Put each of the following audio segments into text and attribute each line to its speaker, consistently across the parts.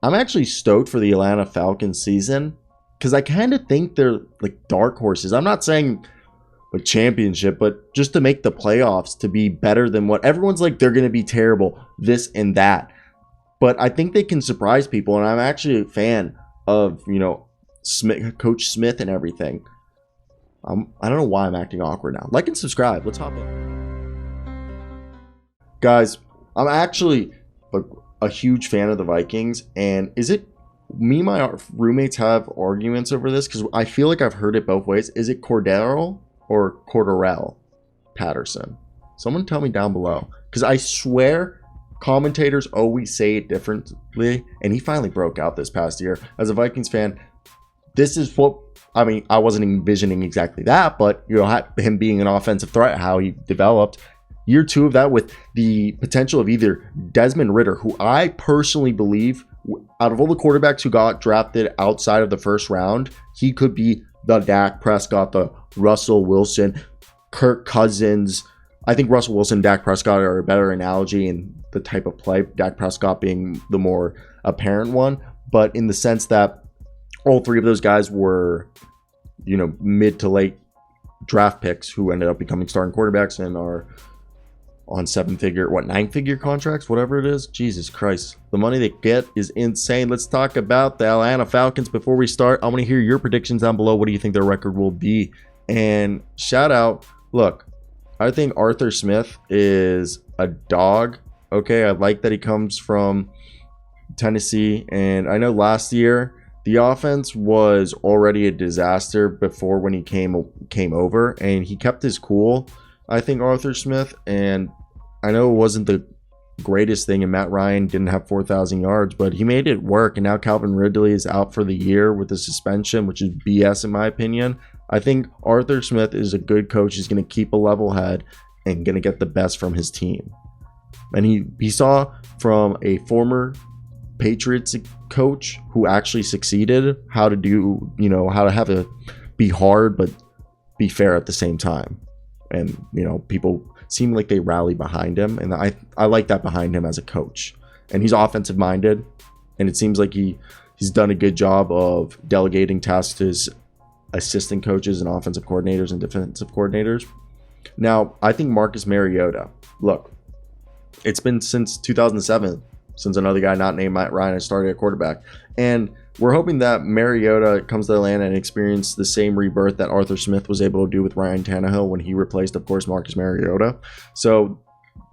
Speaker 1: I'm actually stoked for the Atlanta Falcons season because I kind of think they're like dark horses. I'm not saying a championship, but just to make the playoffs, to be better than what everyone's like, they're going to be terrible, this and that. But I think they can surprise people, and I'm actually a fan of, Coach Smith and everything. I don't know why I'm acting awkward now. Like and subscribe. Let's hop in. Guys, I'm actually a huge fan of the Vikings, and is it me and my roommates have arguments over this? Because I feel like I've heard it both ways. Is it Cordero or Cordarrelle Patterson? Someone tell me down below, because I swear commentators always say it differently, and he finally broke out this past year. As a Vikings fan, this is what I wasn't envisioning exactly that, but him being an offensive threat, how he developed. Year 2 of that with the potential of either Desmond Ridder, who I personally believe, out of all the quarterbacks who got drafted outside of the first round, he could be the Dak Prescott, the Russell Wilson, Kirk Cousins. I think Russell Wilson and Dak Prescott are a better analogy in the type of play, Dak Prescott being the more apparent one, but in the sense that all 3 of those guys were, mid to late draft picks who ended up becoming starting quarterbacks and are on 9-figure contracts, whatever it is. Jesus Christ. The money they get is insane. Let's talk about the Atlanta Falcons. Before we start, I want to hear your predictions down below. What do you think their record will be? And shout out, look, I think Arthur Smith is a dog. Okay, I like that he comes from Tennessee. And I know last year, the offense was already a disaster before when he came over. And he kept his cool, I think, Arthur Smith, and I know it wasn't the greatest thing, and Matt Ryan didn't have 4,000 yards, but he made it work, and now Calvin Ridley is out for the year with a suspension, which is BS in my opinion. I think Arthur Smith is a good coach. He's going to keep a level head and going to get the best from his team. And he saw from a former Patriots coach who actually succeeded how to do, how to have it be hard but be fair at the same time. And, people seem like they rally behind him. And I like that behind him as a coach. And he's offensive minded. And it seems like he's done a good job of delegating tasks to his assistant coaches and offensive coordinators and defensive coordinators. Now, I think Marcus Mariota, look, it's been since 2007 since another guy not named Matt Ryan has started at quarterback. And we're hoping that Mariota comes to Atlanta and experience the same rebirth that Arthur Smith was able to do with Ryan Tannehill when he replaced, of course, Marcus Mariota. So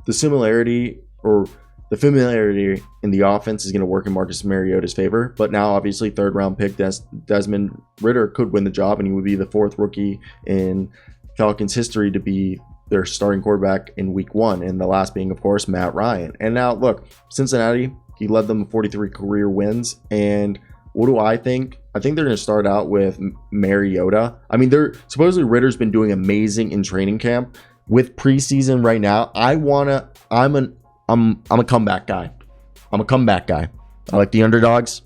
Speaker 1: the similarity or the familiarity in the offense is going to work in Marcus Mariota's favor. But now, obviously, third-round pick Desmond Ridder could win the job, and he would be the 4th rookie in Falcons history to be their starting quarterback in week 1, and the last being, of course, Matt Ryan. And now, look, Cincinnati, he led them 43 career wins, and what do I think? I think they're going to start out with Mariota. I mean, supposedly Ritter's been doing amazing in training camp. With preseason right now, I'm a comeback guy. I'm a comeback guy. I like the underdogs.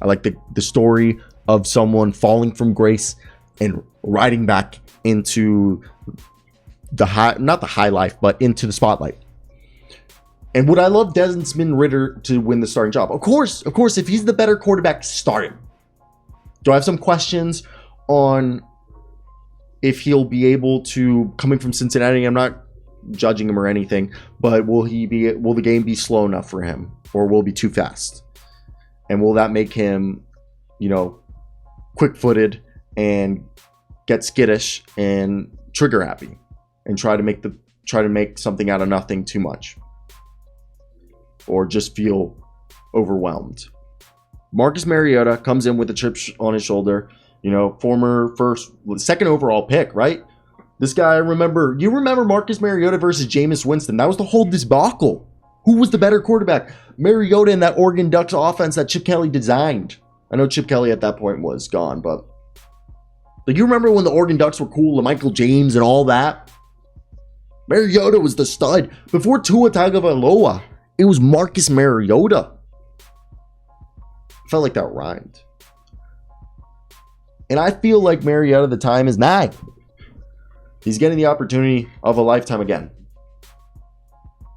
Speaker 1: I like the story of someone falling from grace and riding back into not the high life, but into the spotlight. And would I love Desmond Ridder to win the starting job? Of course, if he's the better quarterback, start him. Do I have some questions on if he'll be able to, coming from Cincinnati? I'm not judging him or anything, but will the game be slow enough for him, or will it be too fast? And will that make him, quick-footed and get skittish and trigger happy and try to make something out of nothing too much, or just feel overwhelmed? Marcus Mariota comes in with a chip on his shoulder, former second overall pick, right? This guy, you remember Marcus Mariota versus Jameis Winston. That was the whole debacle. Who was the better quarterback? Mariota in that Oregon Ducks offense that Chip Kelly designed. I know Chip Kelly at that point was gone, but you remember when the Oregon Ducks were cool, and Michael James and all that? Mariota was the stud. Before Tua Tagovailoa, it was Marcus Mariota. Felt like that rhymed. And I feel like Mariota, the time is nigh. He's getting the opportunity of a lifetime again.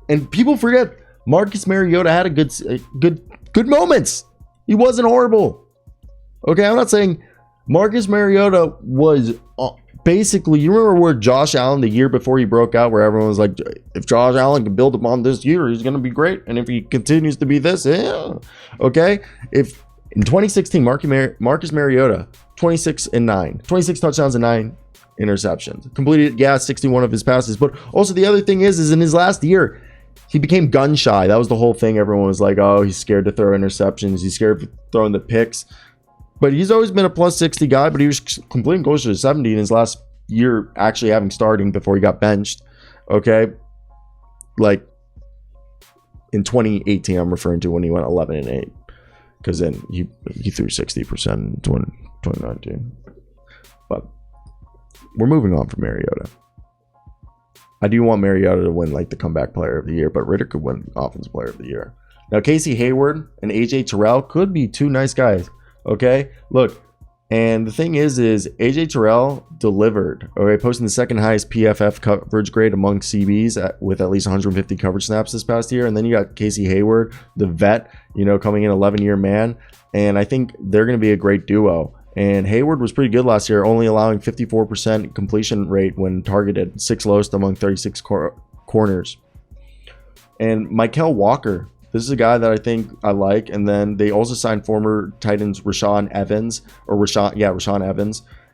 Speaker 1: And people forget Marcus Mariota had good moments. He wasn't horrible. Okay, I'm not saying Marcus Mariota was basically, you remember where Josh Allen the year before he broke out, where everyone was like, if Josh Allen can build upon this year, he's going to be great. And if he continues to be this, yeah. Okay, if in 2016, Marcus Mariota, 26-9, 26 touchdowns and 9 interceptions. Completed, 61 of his passes. But also the other thing is in his last year, he became gun shy. That was the whole thing. Everyone was like, oh, he's scared to throw interceptions. He's scared of throwing the picks. But he's always been a plus 60 guy, but he was completing closer to 70 in his last year, actually having starting before he got benched. Okay. Like in 2018, I'm referring to when he went 11-8. Because then he threw 60% in 2019. But we're moving on from Mariota. I do want Mariota to win like the comeback player of the year, but Ritter could win offensive player of the year. Now, Casey Hayward and AJ Terrell could be two nice guys. Okay, look, and the thing is AJ Terrell delivered. Okay, posting the second highest PFF coverage grade among CBs with at least 150 coverage snaps this past year. And then you got Casey Hayward, the vet, coming in 11-year man, and I think they're going to be a great duo. And Hayward was pretty good last year, only allowing 54% completion rate when targeted, 6th lowest among 36 corners. And Mykal Walker, this is a guy that I think I like. And then they also signed former Titans Rashaan Evans.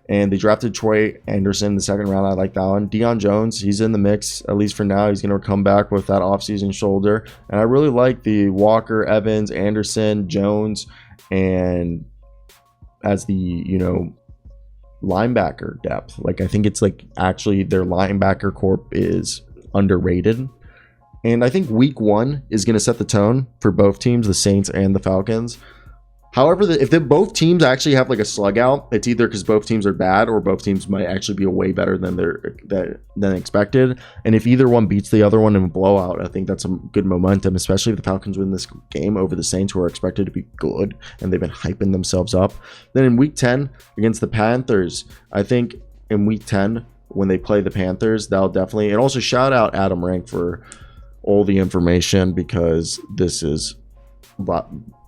Speaker 1: And they drafted Troy Anderson in the second round. I like that one. Deion Jones, he's in the mix, at least for now. He's going to come back with that offseason shoulder. And I really like the Walker, Evans, Anderson, Jones, and as the, linebacker depth. Like, I think it's like actually their linebacker corp is underrated. And I think week 1 is going to set the tone for both teams, the Saints and the Falcons. However, if both teams actually have like a slug out, it's either because both teams are bad or both teams might actually be way better than expected. And if either one beats the other one in a blowout, I think that's some good momentum, especially if the Falcons win this game over the Saints, who are expected to be good and they've been hyping themselves up. Then in week 10 against the Panthers, I think in week 10 when they play the Panthers, that'll definitely, and also shout out Adam Rank for all the information, because this is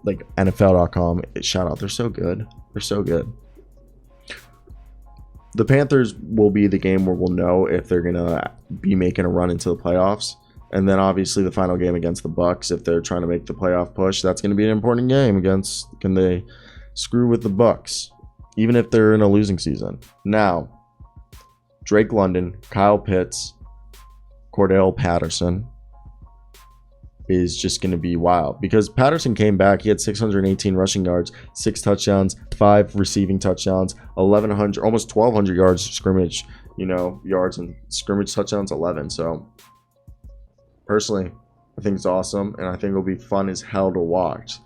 Speaker 1: like NFL.com. Shout out, they're so good. The Panthers will be the game where we'll know if they're gonna be making a run into the playoffs, and then obviously the final game against the Bucks, if they're trying to make the playoff push, that's going to be an important game against, can they screw with the Bucks even if they're in a losing season. Now, Drake London, Kyle Pitts, Cordell Patterson is just going to be wild, because Patterson came back. He had 618 rushing yards, 6 touchdowns, 5 receiving touchdowns, 1,100, almost 1,200 yards scrimmage, yards, and scrimmage touchdowns 11. So personally, I think it's awesome, and I think it'll be fun as hell to watch.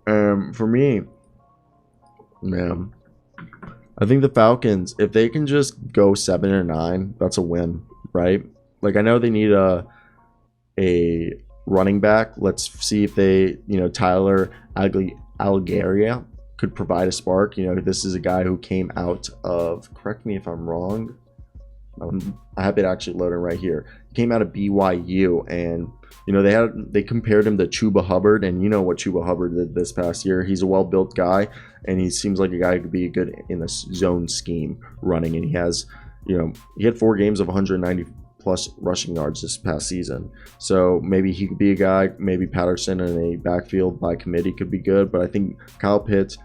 Speaker 1: For me, man, I think the Falcons, if they can just go 7-9, that's a win, right? Like, I know they need a running back. Let's see if they, Tyler Algieri could provide a spark. This is a guy who came out of, correct me if I'm wrong, I have it actually loading right here. He came out of BYU, and they compared him to Chuba Hubbard, and you know what Chuba Hubbard did this past year. He's a well-built guy, and he seems like a guy who could be good in the zone scheme running, and he has, he had 4 games of 190 plus rushing yards this past season. So maybe he could be a guy. Maybe Patterson in a backfield by committee could be good. But I think Kyle Pitts,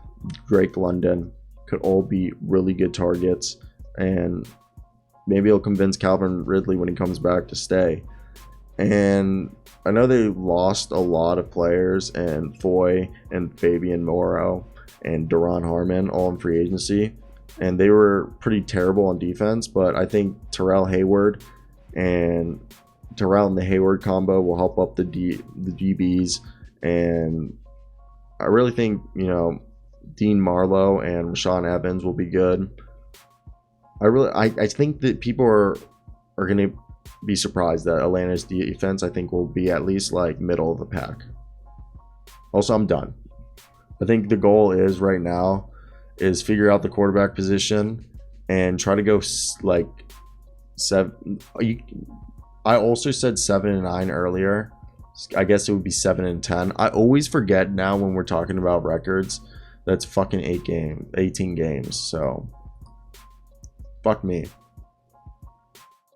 Speaker 1: Drake London could all be really good targets. And maybe he'll convince Calvin Ridley when he comes back to stay. And I know they lost a lot of players, and Foy and Fabian Moreau and Duron Harmon all in free agency. And they were pretty terrible on defense. But I think Terrell and the Hayward combo will help up the DBs, and I really think Dean Marlowe and Rashaan Evans will be good. I think that people are going to be surprised that Atlanta's defense, I think, will be at least like middle of the pack. Also, I'm done. I think the goal is right now is figure out the quarterback position and try to go like 7. I also said 7-9 earlier, I guess it would be 7-10. I always forget now when we're talking about records. That's fucking 18 games. So fuck me.